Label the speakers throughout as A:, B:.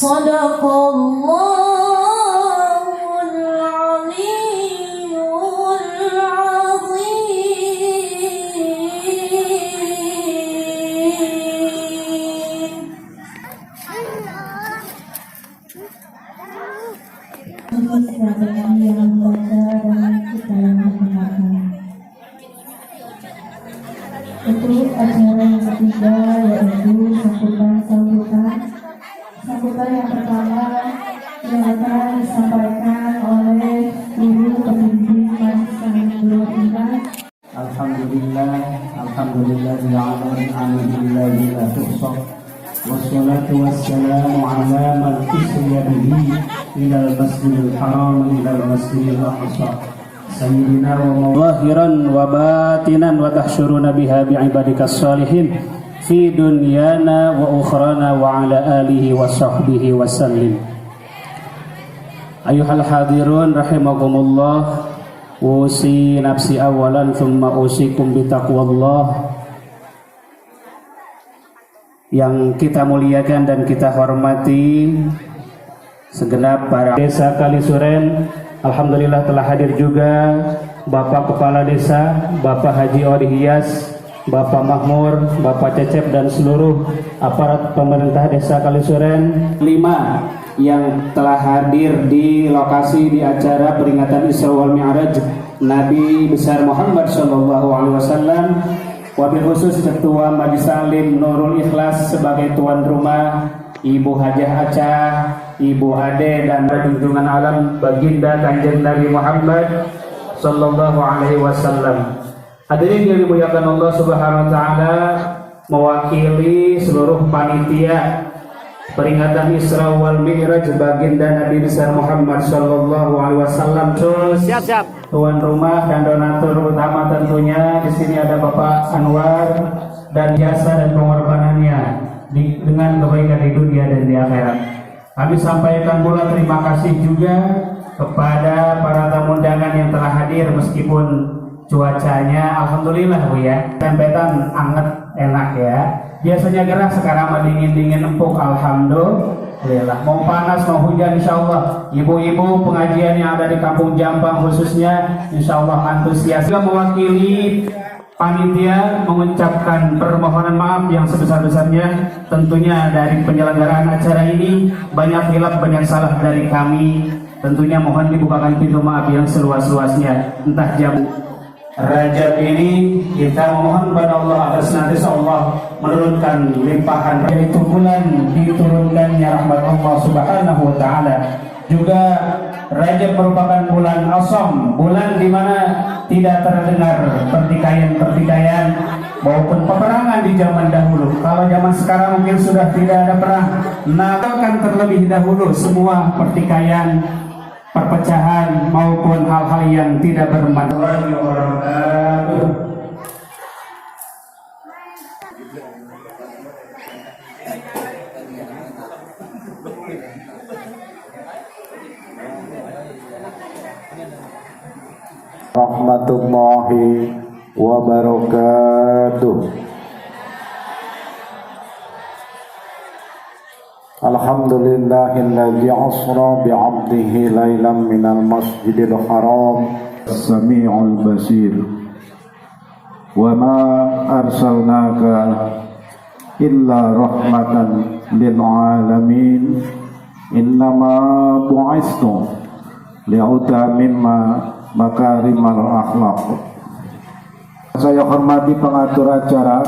A: Shadaqallahul Aliyyul Azim. Yang membaca dan kita yang mendengarkan. Untuk acara yang ketiga yaitu sambutan yang pertama yang akan disampaikan oleh guru pembimbing Madrasah Nurul Iman.
B: Alhamdulillahi la tuhsa wassalatu wassalamu ala man usriya bihi ila al-masjidil haram ila al-masjidil aqsa sayyidina wa zahiran wa batinan wa tahsyuruna biha bi'ibadikas salihin fi dunyana wa ukhrana wa ala alihi wa sahbihi wa sallim. Ayuhal hadirun rahimakumullah, usi nafsi awalan thumma usikum bitaqwallah. Yang kita muliakan dan kita hormati segenap para desa Kalisuren, alhamdulillah telah hadir juga Bapak Kepala Desa, Bapak Haji Odi Hias, Bapak Mahmur, Bapak Cecep dan seluruh aparat pemerintah Desa Kalisuren. 5 yang telah hadir di lokasi di acara peringatan Isra wal Mi'raj Nabi besar Muhammad SAW. Wabil khusus Ketua Majelis Taklim Nurul Ikhlas sebagai tuan rumah, Ibu Hajah Acah, Ibu Ade dan junjungan alam baginda Kanjeng Nabi Muhammad sallallahu alaihi wasallam. Hadirin yang dimuliakan Allah Subhanahu wa taala, mewakili seluruh panitia peringatan Isra wal Mi'raj baginda Nabi besar Muhammad sallallahu alaihi wasallam. Siap. Tuan rumah dan donatur utama tentunya di sini ada Bapak Anwar dan jasa dan pengorbanannya dengan kebaikan di dunia dan di akhirat. Kami sampaikan pula terima kasih juga kepada para tamu undangan yang telah hadir meskipun cuacanya alhamdulillah Bu ya, tempetan anget enak ya. Biasanya gerah, sekarang mah dingin-dingin empuk, alhamdulillah. Mau panas mau hujan insyaallah ibu-ibu pengajian yang ada di Kampung Jampang khususnya insyaallah antusias. Juga mewakili panitia mengucapkan permohonan maaf yang sebesar-besarnya tentunya dari penyelenggaraan acara ini. Banyak hilaf, banyak salah dari kami, tentunya mohon dibukakan pintu maaf yang seluas-luasnya. Entah jam Rajab ini kita memohon kepada Allah agar senantiasa Allah menurunkan limpahan, yaitu bulan diturunkannya rahmat Allah Subhanahu wa taala. Juga Rajab merupakan bulan Asham, bulan di mana tidak terdengar pertikaian maupun peperangan di zaman dahulu. Kalau zaman sekarang mungkin sudah tidak ada perang. Nah, akan terlebih dahulu semua pertikaian, perpecahan maupun hal-hal yang tidak bermanfaat.
C: Rahmatullahi wabarakatuh. Alhamdulillahilladzi asra bi'abdihi lailan minal masjidil haram as-sami'ul basir. Wa ma arsalnaka illa rahmatan lil alamin. Innama bu'istu li'utamimma makarimal akhlaq. Saya hormati pengatur acara,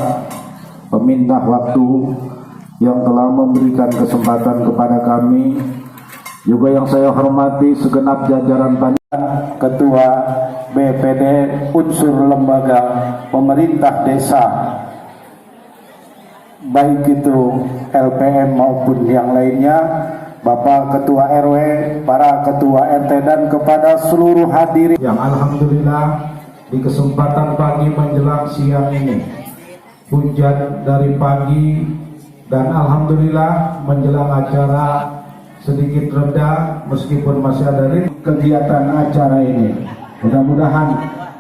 C: pemindah waktu yang telah memberikan kesempatan kepada kami, juga yang saya hormati segenap jajaran panitia, ketua BPD unsur lembaga pemerintah desa, baik itu LPM maupun yang lainnya, Bapak Ketua RW, para Ketua RT dan kepada seluruh hadirin yang alhamdulillah di kesempatan pagi menjelang siang ini hujan dari pagi dan alhamdulillah menjelang acara sedikit reda meskipun masih ada kegiatan acara ini. Mudah-mudahan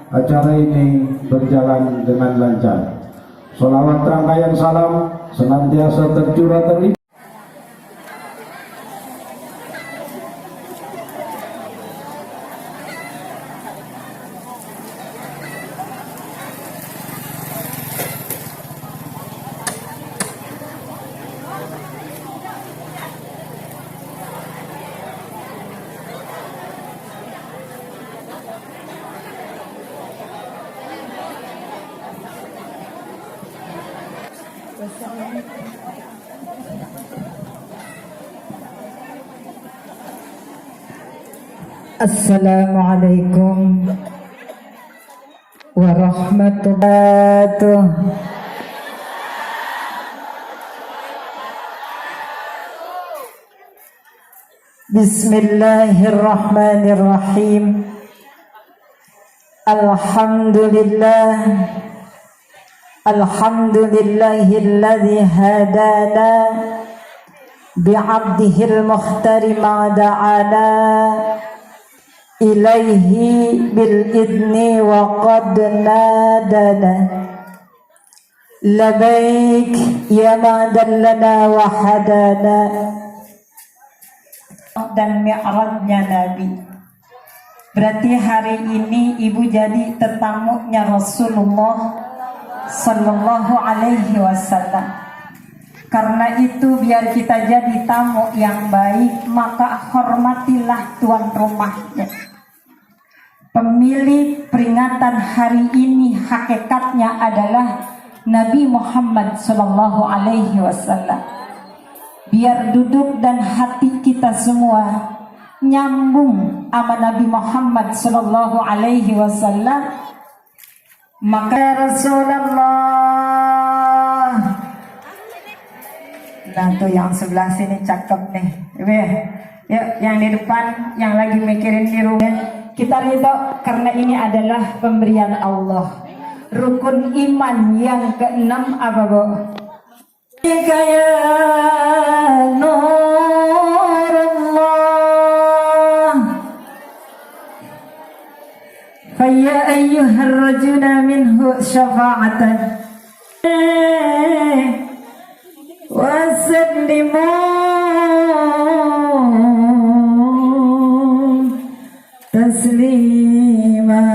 C: acara ini berjalan dengan lancar. Sholawat rangkaian salam senantiasa tercurah terlimpah
A: Assalamualaikum warahmatullahi wabarakatuh. Bismillahirrahmanirrahim. Alhamdulillah, alhamdulillahilladzi hadana bi'abdihil muhtari ma da'ana ilaihi bil idni wa qad nadana labaik ya ma dallana wa hadana. Dan mi'rajnya Nabi. Berarti hari ini ibu jadi tetamunya Rasulullah Sallallahu Alaihi Wasallam. Karena itu biar kita jadi tamu yang baik, maka hormatilah tuan rumahnya. Pemilik peringatan hari ini hakikatnya adalah Nabi Muhammad Sallallahu Alaihi Wasallam. Biar duduk dan hati kita semua nyambung sama Nabi Muhammad Sallallahu Alaihi Wasallam. Maka Rasulullah, nah tuh yang sebelah sini cakep nih. Yuk, yang di depan, yang lagi mikirin di rumah, kita ridho karena ini adalah pemberian Allah. Rukun iman yang keenam apa bu? Ya Nurullah, faya ayyuhar rajuna minhu syafa'atan wa sallimu taslima.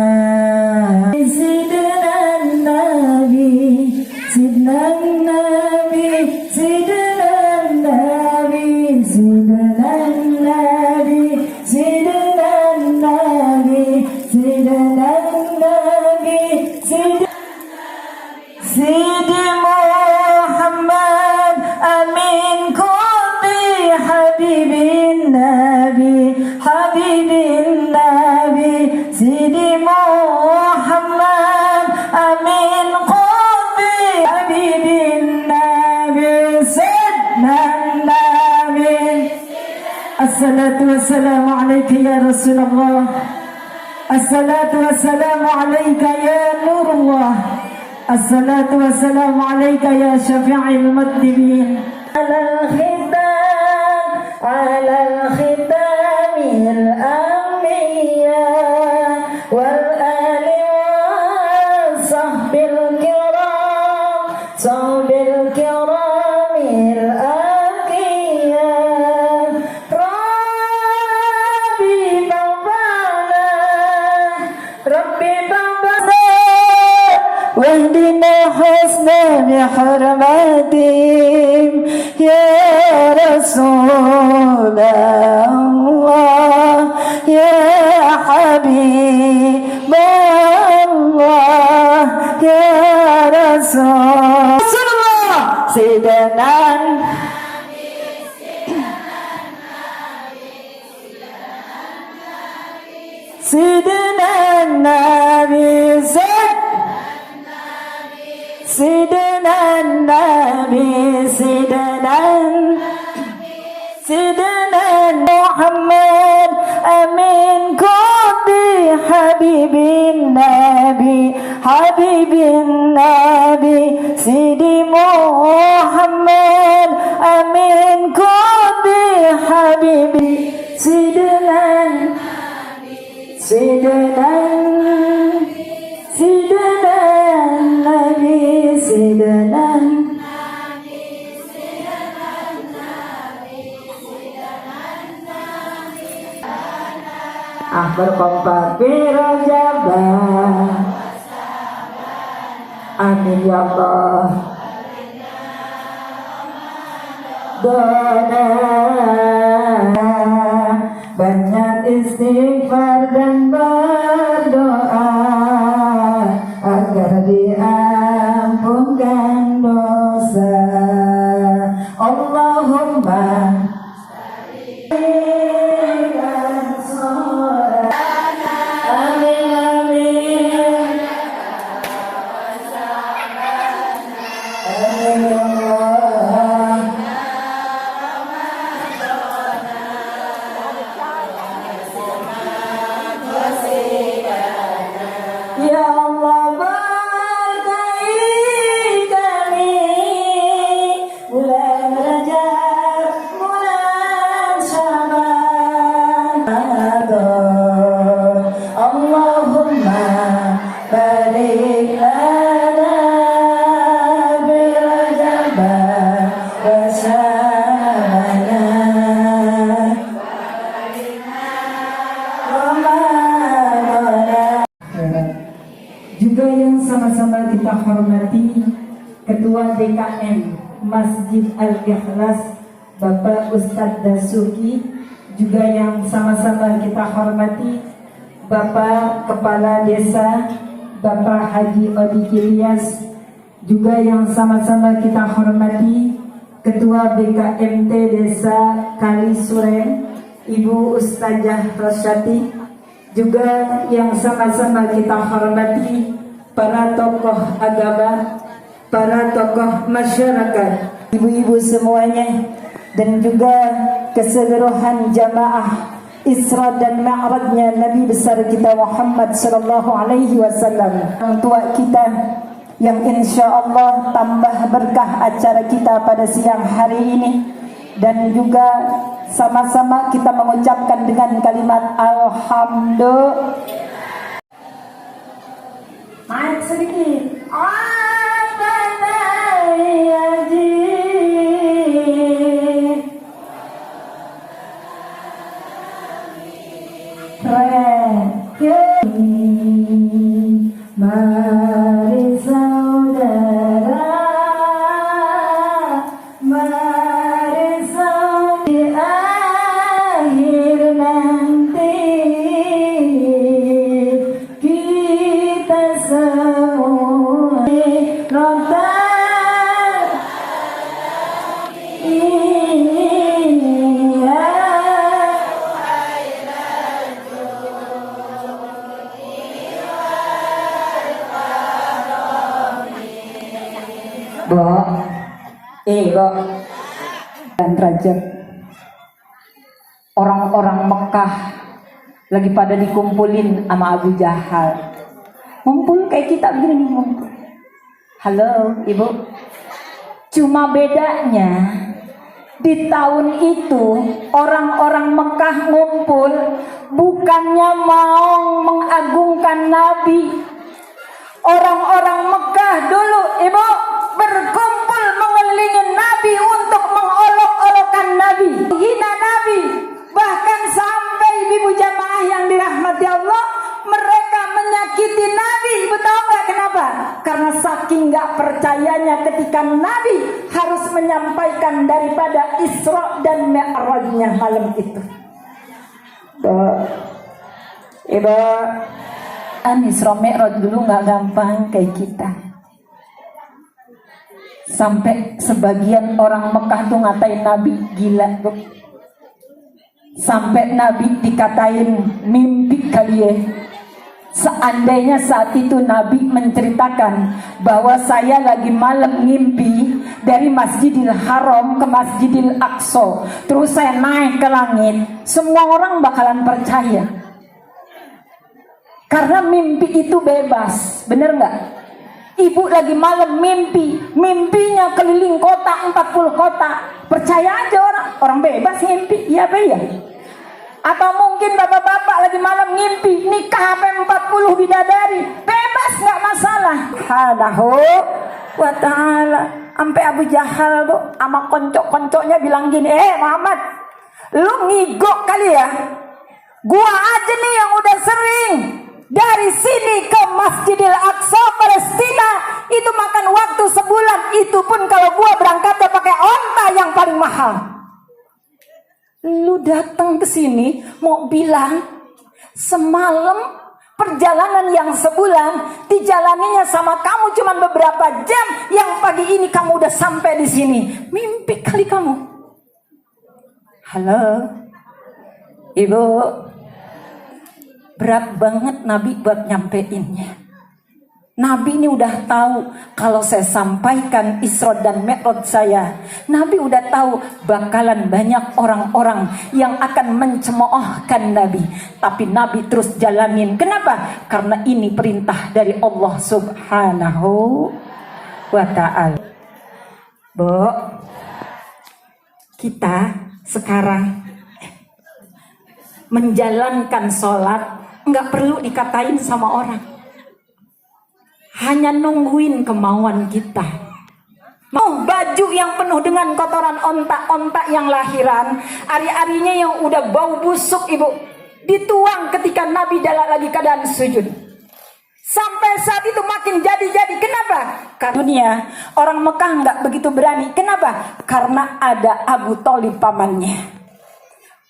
A: Sidi Muhammad amin kunti habibin nabi, habibin nabi. Sidi Muhammad amin kunti habibin nabi, sidna nabi. Assalatu wassalamu alaika ya Rasulullah, assalatu wassalamu alaika ya Nurullah, assalatu wassalamu alaika ya syafi'il mudnibin. Alal khitamil anbiya wal ali wa sahbil kiramil anbiya. Rabbi babana wahdina husna bihurmatihim ya Rasulullah ya Habiballah ya Rasulullah. Sidanan Sidna Nabi, Sidna Nabi, Sidna Muhammad amin kunti habibin nabi, habibin nabi. Sidi Muhammad amin kunti habibi, Sidna Nabi, Sidna. Berkompak birojabah, amin ya Allah. Doa banyak istighfar dan berdoa agar diampunkan dosa. Allahumma amin amin amin ya Allah. Ya Allah berkahi kami bulan Rajab, bulan Syaban, Allahumma barik lana bi Rajab wa Syaban Ramadan. Juga yang sama-sama kita hormati Ketua DKM Masjid Al-Ikhlas Bapak Ustadz Dasuki, juga yang sama-sama kita hormati Bapak Kepala Desa Bapak Haji Odi Ilyas, juga yang sama-sama kita hormati Ketua BKMT Desa Kalisuren Ibu Ustazah Rosyati, juga yang sama-sama kita hormati para tokoh agama, para tokoh masyarakat, ibu-ibu semuanya, dan juga keseluruhan jamaah Isra dan Mi'rajnya Nabi besar kita Muhammad sallallahu alaihi wasallam. Orang tua kita yang insya Allah tambah berkah acara kita pada siang hari ini, dan juga sama-sama kita mengucapkan dengan kalimat alhamdulillah. Naik sedikit. Mari saudara, mari saudara, di akhir nanti kita semua rotan iya. Bo, dan Rajab, orang-orang Mekah lagi pada dikumpulin sama Abu Jahal, ngumpul kayak kita begini ngumpul. Halo ibu, cuma bedanya di tahun itu orang-orang Mekah ngumpul bukannya mau mengagungkan Nabi. Orang-orang Mekah dulu ibu berkumpul mengelilingi Nabi untuk mengolok-olokkan Nabi, hina Nabi. Bahkan sampai ibu jamaah yang dirahmati Allah, mereka menyakiti Nabi. Ibu tahu nggak kenapa? Karena saking nggak percayanya ketika Nabi harus menyampaikan daripada Isra dan Mi'rajnya malam itu. Ibu, Isra Mi'raj dulu nggak gampang kayak kita. Sampai sebagian orang Mekah tuh ngatain Nabi gila, Bu. Sampai Nabi dikatain mimpi kali ya. Seandainya saat itu Nabi menceritakan bahwa saya lagi malam ngimpi dari Masjidil Haram ke Masjidil Aqsa, terus saya naik ke langit, semua orang bakalan percaya. Karena mimpi itu bebas, bener nggak? Ibu lagi malam mimpi, mimpinya keliling kota, 40 kota. Percaya aja orang bebas mimpi, iya apa ya? Atau mungkin bapak-bapak lagi malam ngimpi, nikah sampai 40 bidadari, bebas nggak masalah. Subhanahu wa ta'ala. Sampai Abu Jahal bu, sama konco-konconya bilang gini, Muhammad, lu ngigok kali ya? Gua aja nih yang udah sering dari sini ke Masjidil Aqsa Palestina itu makan waktu sebulan, itu pun kalau gua berangkatnya pakai onta yang paling mahal. Lu datang ke sini mau bilang semalam perjalanan yang sebulan dijalaninya sama kamu cuma beberapa jam, yang pas pagi ini kamu udah sampai di sini. Mimpi kali kamu. Halo, Ibu. Berat banget Nabi buat nyampeinnya. Nabi ini udah tahu kalau saya sampaikan Isra dan Mi'raj saya. Nabi udah tahu bakalan banyak orang-orang yang akan mencemoohkan Nabi. Tapi Nabi terus jalanin. Kenapa? Karena ini perintah dari Allah Subhanahu wa ta'ala. Bu, kita sekarang menjalankan sholat nggak perlu dikatain sama orang. Hanya nungguin kemauan kita. Mau baju yang penuh dengan kotoran ontak-ontak yang lahiran, ari-arinya yang udah bau busuk, Ibu, dituang ketika Nabi dalam lagi keadaan sujud. Sampai saat itu makin jadi-jadi. Kenapa? Karena dunia orang Mekah nggak begitu berani. Kenapa? Karena ada Abu Thalib pamannya.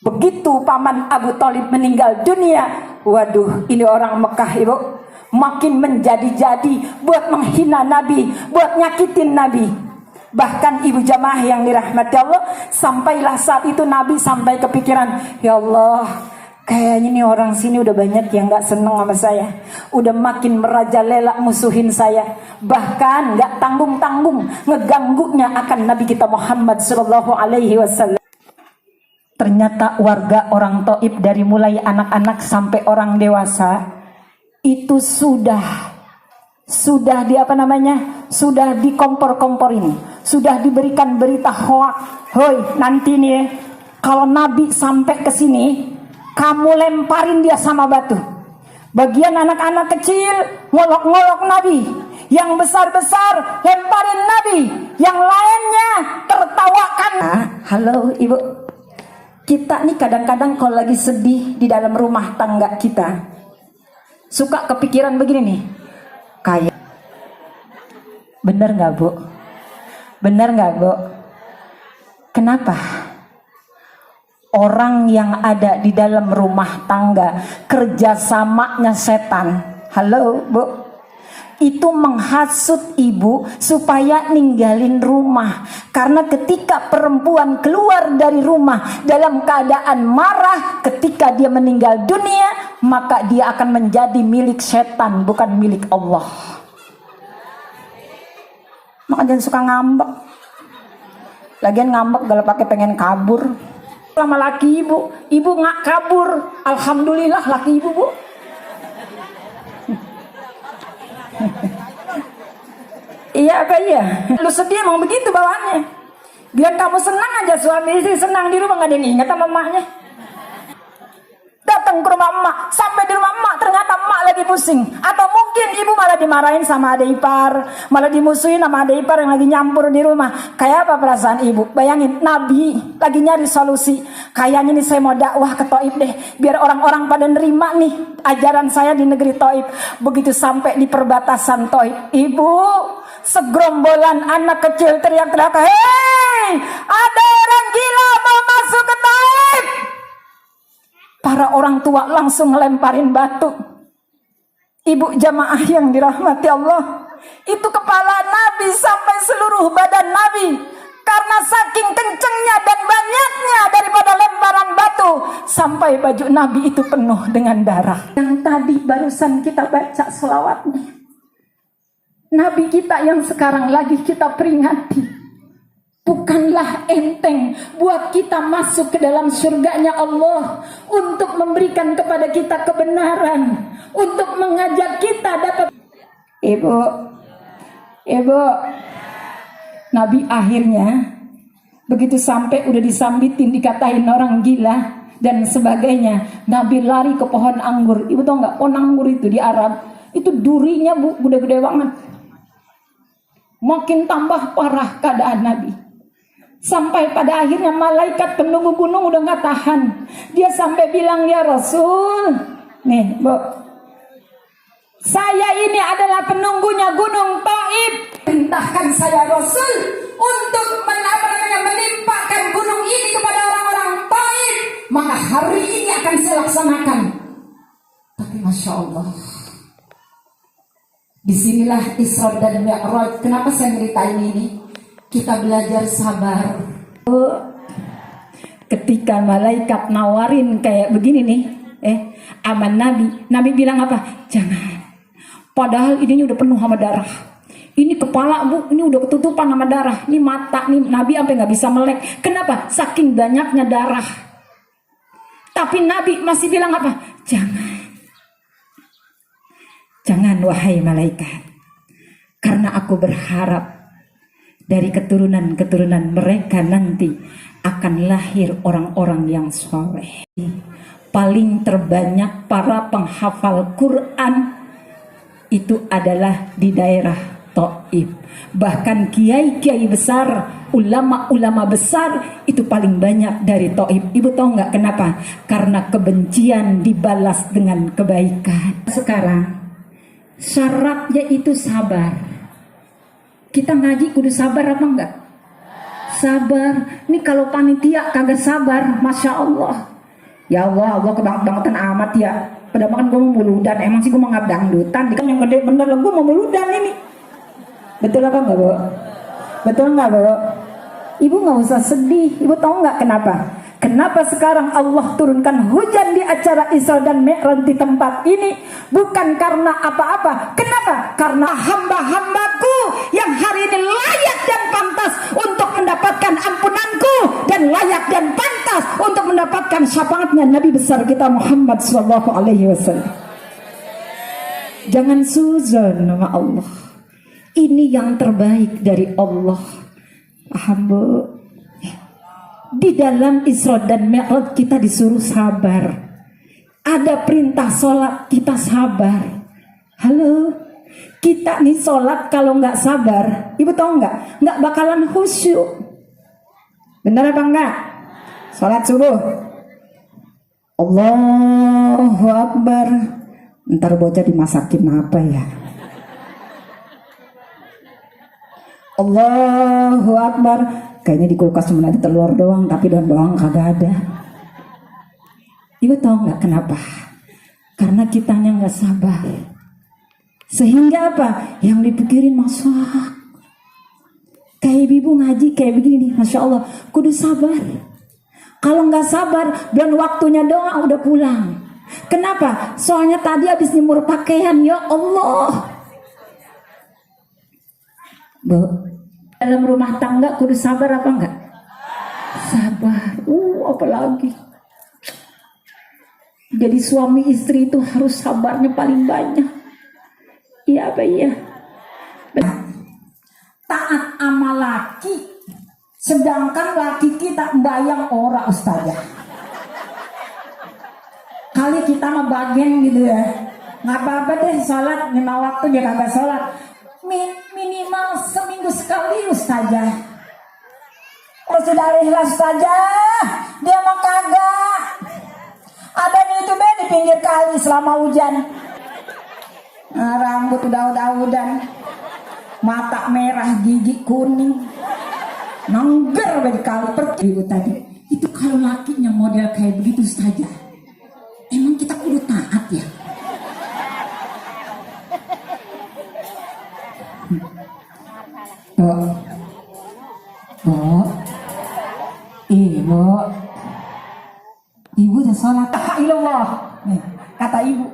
A: Begitu paman Abu Thalib meninggal dunia, waduh, ini orang Mekah, Ibu, makin menjadi-jadi buat menghina Nabi, buat nyakitin Nabi. Bahkan ibu jamaah yang dirahmati Allah, sampailah saat itu Nabi sampai kepikiran, ya Allah, kayaknya nih orang sini udah banyak yang gak seneng sama saya, udah makin merajalela musuhin saya, bahkan gak tanggung-tanggung ngeganggunya akan Nabi kita Muhammad sallallahu alaihi wasallam. Ternyata warga orang Thaif dari mulai anak-anak sampai orang dewasa itu sudah dikompor-komporin, sudah diberikan berita hoak. Hoi, nanti nih kalau Nabi sampai ke sini, kamu lemparin dia sama batu. Bagian anak-anak kecil ngolok-ngolok Nabi, yang besar-besar lemparin Nabi, yang lainnya tertawakan. Halo Ibu, kita nih kadang-kadang kalau lagi sedih di dalam rumah tangga kita, suka kepikiran begini nih, kayak bener nggak Bu? Bener nggak Bu? Kenapa orang yang ada di dalam rumah tangga kerjasamanya setan? Halo Bu, itu menghasut ibu supaya ninggalin rumah. Karena ketika perempuan keluar dari rumah dalam keadaan marah, ketika dia meninggal dunia, maka dia akan menjadi milik setan, bukan milik Allah. Maka jangan suka ngambek. Lagian ngambek kalau pakai pengen kabur. Sama laki ibu nggak kabur. Alhamdulillah laki ibu, Bu. Iya apa iya? Lu sedih emang begitu bawaannya. Biar kamu senang aja, suami istri senang di rumah, nggak ada yang ingat sama emaknya. Datang ke rumah emak, sampai di rumah emak ternyata emak lagi pusing. Atau mungkin ibu malah dimarahin sama adik ipar, malah dimusuhin sama adik ipar yang lagi nyampur di rumah. Kayak apa perasaan ibu? Bayangin, Nabi lagi nyari solusi. Kayaknya nih saya mau dakwah ke Thaif deh, biar orang-orang pada nerima nih ajaran saya di negeri Thaif. Begitu sampai di perbatasan Thaif, ibu, segerombolan anak kecil teriak-teriak, hei, ada orang gila mau masuk ke Thaif. Para orang tua langsung ngelemparin batu. Ibu jamaah yang dirahmati Allah, itu kepala Nabi sampai seluruh badan Nabi, karena saking kencengnya dan banyaknya daripada lemparan batu, sampai baju Nabi itu penuh dengan darah. Yang tadi barusan kita baca selawatnya, Nabi kita yang sekarang lagi kita peringati, bukanlah enteng buat kita masuk ke dalam surganya Allah, untuk memberikan kepada kita kebenaran, untuk mengajak kita dapat. Ibu, Nabi akhirnya begitu sampai udah disambitin, dikatain orang gila dan sebagainya, Nabi lari ke pohon anggur. Ibu tahu nggak, pohon anggur itu di Arab itu durinya Bu, gede-gede banget. Makin tambah parah keadaan Nabi. Sampai pada akhirnya malaikat penunggu gunung udah nggak tahan. Dia sampai bilang, ya Rasul, nih Bu, saya ini adalah penunggunya gunung Thaif. Perintahkan saya Rasul untuk menimpakan gunung ini kepada orang-orang Thaif, maka hari ini akan saya laksanakan. Tapi Masya Allah, Disinilah Isra dan Mi'raj. Kenapa saya ceritain ini? Kita belajar sabar. Ketika malaikat nawarin kayak begini nih, aman Nabi bilang apa? Jangan. Padahal ini udah penuh sama darah. Ini kepala bu, ini udah ketutupan sama darah. Ini mata, nih Nabi sampai nggak bisa melek. Kenapa? Saking banyaknya darah. Tapi Nabi masih bilang apa? Jangan wahai malaikat. Karena aku berharap dari keturunan-keturunan mereka nanti akan lahir orang-orang yang soleh. Paling terbanyak para penghafal Quran itu adalah di daerah Taif. Bahkan kiai-kiai besar, ulama-ulama besar itu paling banyak dari Taif. Ibu tahu nggak kenapa? Karena kebencian dibalas dengan kebaikan. Sekarang syaratnya itu sabar. Kita ngaji kudu sabar apa enggak? Sabar. Ini kalau panitia kagak sabar, masya Allah. Ya Allah kebangetan amat ya. Padahal kan gue mau muludan. Emang sih gue mau ngabdangdutan. Kan yang gede bener lah, gue mau muludan ini. Betul apa enggak, Bu? Betul enggak, Bu? Ibu nggak usah sedih. Ibu tahu nggak kenapa? Kenapa sekarang Allah turunkan hujan di acara Isra dan Mi'raj di tempat ini? Bukan karena apa-apa. Kenapa? Karena hamba-hambaku yang hari ini layak dan pantas untuk mendapatkan ampunanku, dan layak dan pantas untuk mendapatkan syafaatnya Nabi besar kita Muhammad SAW. Jangan suzon nama Allah. Ini yang terbaik dari Allah. Paham, Bu? Di dalam Isra dan Mi'raj kita disuruh sabar. Ada perintah sholat, kita sabar. Halo, kita nih sholat kalau nggak sabar, ibu tahu nggak bakalan khusyuk. Benar apa enggak? Sholat subuh, Allahu Akbar. Ntar bocah dimasakin apa ya? Allahu Akbar. Kayaknya di kulkas cuma ada telur doang, tapi daun bawang kagak ada. Ibu tahu nggak kenapa? Karena kitanya nggak sabar. Sehingga apa? Yang dipikirin masak. Kayak ibu ngaji kayak begini nih, masya Allah, kudu sabar. Kalau nggak sabar, dan waktunya doang udah pulang. Kenapa? Soalnya tadi habis nyemur pakaian, ya Allah. Bu, dalam rumah tangga kudu sabar apa enggak? Sabar. Apalagi jadi suami istri itu harus sabarnya paling banyak. Iya apa iya? Taat sama laki, sedangkan laki kita bayang ora ustazah. Kali kita mah bagian gitu ya. Nggak apa-apa deh sholat 5 waktu dia kagak sholat. Minimal seminggu sekali ustazah. Sudah ustazah, dia mah kagak. Ada di YouTube di pinggir kali selama hujan. Nah, rambut udah udan, mata merah, gigi kuning, nangger dari kali pergi ibu tadi. Itu kalau lakinya model kayak begitu ustazah, emang kita kudu taat ya? Ibu udah sholat. Ilallah. Nih, kata ibu,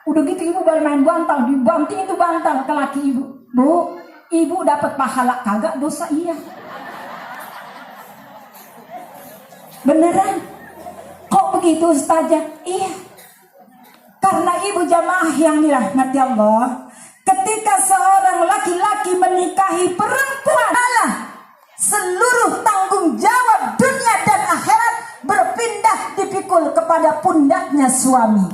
A: udah gitu ibu baru main bantal, dibanting itu bantal ke laki ibu. Bu, ibu dapat pahala kagak, dosa iya. Beneran? Kok begitu ustazah? Iya. Karena ibu jamaah yang dirahmati Allah, ketika seorang laki-laki menikahi perempuan, Allah seluruh tanggung jawab dunia dan akhirat berpindah dipikul kepada pundaknya suami.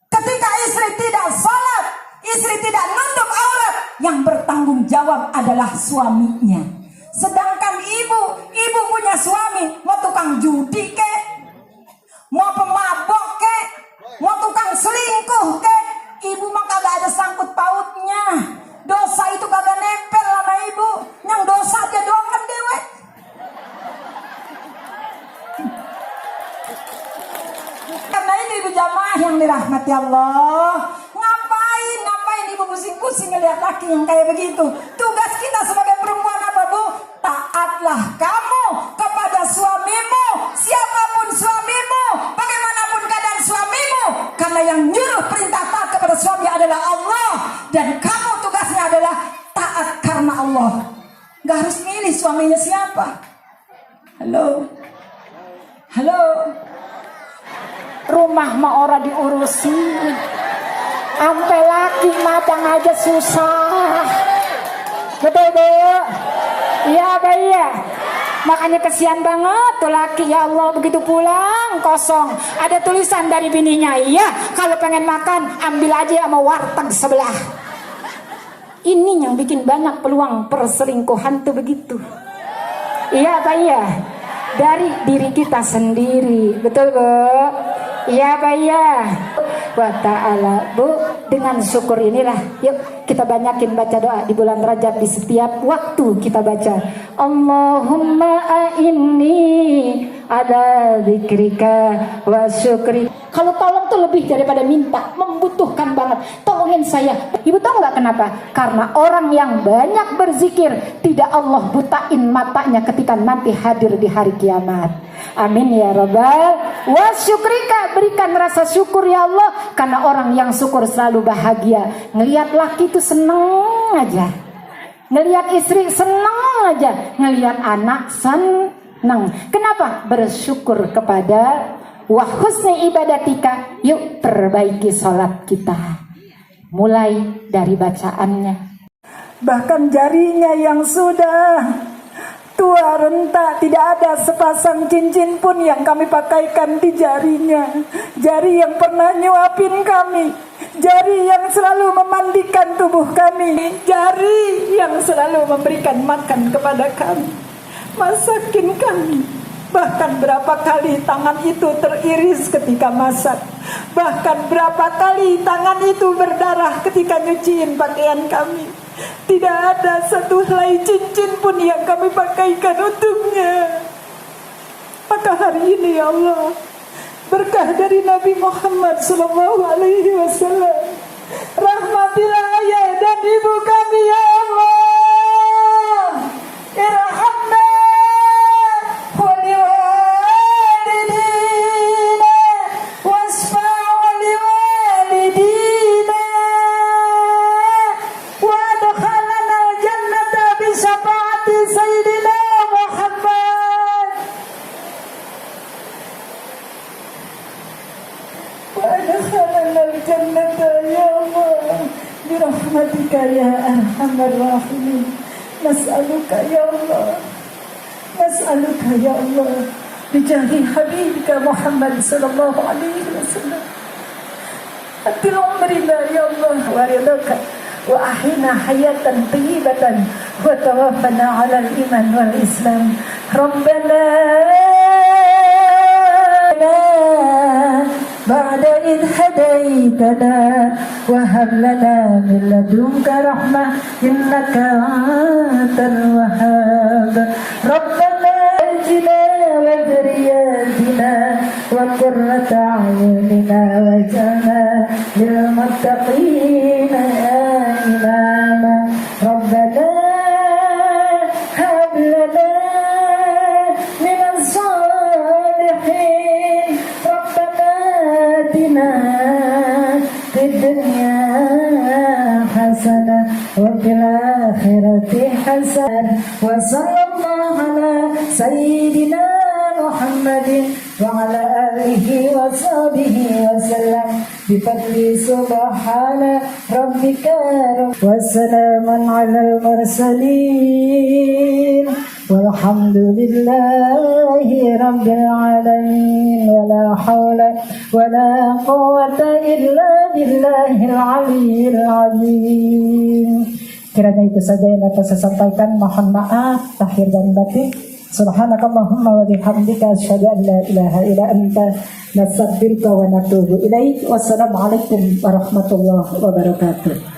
A: Ketika istri tidak sholat, istri tidak nutup aurat, yang bertanggung jawab adalah suaminya. Sedangkan ibu punya suami, mau tukang judi kek, mau pemabok kek, mau tukang selingkuh kek, ibu mah kagak ada sangkut pautnya. Dosa itu kagak nempel sama ibu, yang dosa dia doang kan dewek. Karena itu ibu jamaah yang dirahmati Allah, ngapain ibu pusing-pusing ngeliat laki laki yang kayak begitu. Tugas kita sebagai perempuan apa, Bu? Taatlah kamu kepada suamimu, siapapun suamimu, bagaimanapun keadaan suamimu, karena yang nyuruh perintah taat kepada suami adalah Allah, dan kamu tugasnya adalah taat karena Allah. Gak harus milih suaminya siapa. Halo, rumah mah orang diurusin, sampai laki matang aja susah. Betul, Bu? Iya, Pak, iya. Makanya kesian banget tuh laki, ya Allah, begitu pulang kosong. Ada tulisan dari bininya, iya, kalau pengen makan ambil aja sama warteg sebelah. Ini yang bikin banyak peluang perselingkuhan tuh begitu. Iya, Pak, iya. Dari diri kita sendiri. Betul, Bu? Iya, Pak, iya. Wa ta'ala, Bu, dengan syukur inilah, yuk kita banyakin baca doa di bulan Rajab, di setiap waktu kita baca Allahumma a'inni ala dzikrika wa syukri. Kalau tolong tuh lebih daripada minta, membutuhkan banget. Tolongin saya. Ibu tahu nggak kenapa? Karena orang yang banyak berzikir tidak Allah butain matanya ketika nanti hadir di hari kiamat. Amin ya rabbal wa syukrika, berikan rasa syukur ya Allah, karena orang yang syukur selalu bahagia. Ngelihat laki itu seneng aja, ngelihat istri seneng aja, ngelihat anak seneng. Kenapa? Bersyukur kepada wa husni ibadatika. Yuk perbaiki sholat kita, mulai dari bacaannya. Bahkan jarinya yang sudah tua renta, tidak ada sepasang cincin pun yang kami pakaikan di jarinya. Jari yang pernah nyuapin kami, jari yang selalu memandikan tubuh kami, jari yang selalu memberikan makan kepada kami, masakin kami. Bahkan berapa kali tangan itu teriris ketika masak, bahkan berapa kali tangan itu berdarah ketika nyuciin pakaian kami. Tidak ada satu helai cincin pun yang kami pakaikan untuknya. Maka hari ini ya Allah, berkah dari Nabi Muhammad SAW, rahmatilah ayah dan ibu kami ya Allah. Irhamna wa liwalidina wasfa' liwalidina wa adkhalna al-jannata bi syafaati sayyidina Muhammad wa adkhalna al-jannata ya Allah bi rahmatika ya arhamar rahimin. Nas'aluka ya Allah, nas'aluka ya Allah, bijahi habibika Muhammad sallallahu alaihi wasallam, atil umrina ya Allah wa ridaka, wa ahina hayatan tayyibatan, wa tawaffana ala al-iman wal islam. Rabbana ba'da idh hadaitana wa hab lana min ladunka rahmah innaka antal wahhab. Rabbana ajina wa dhurriyyatina wa qurrata a'yunina waj'alna lil muttaqina imama. Rabbana hab lana min as-salihin. Rabbana atina fid dunya hasanah wa fil akhirati hasanah wa sallallahu ala sayyidina Muhammadin wa ala alihi wa sahbihi wa sallam bi fadli subhana rabbika wa salamun ala al-mursalin walhamdulillahi rabbil alamin. Wa la hawla wa la quwwata illa billahil aliyyil azim. Kiranya itu saja yang dapat saya sampaikan. Mohon maaf lahir dan batin. Subhanakallahumma wa bihamdika asyhadu an la ilaha illa anta nastaghfiruka wa natubu ilaik. Wassalamualaikum warahmatullahi wabarakatuh.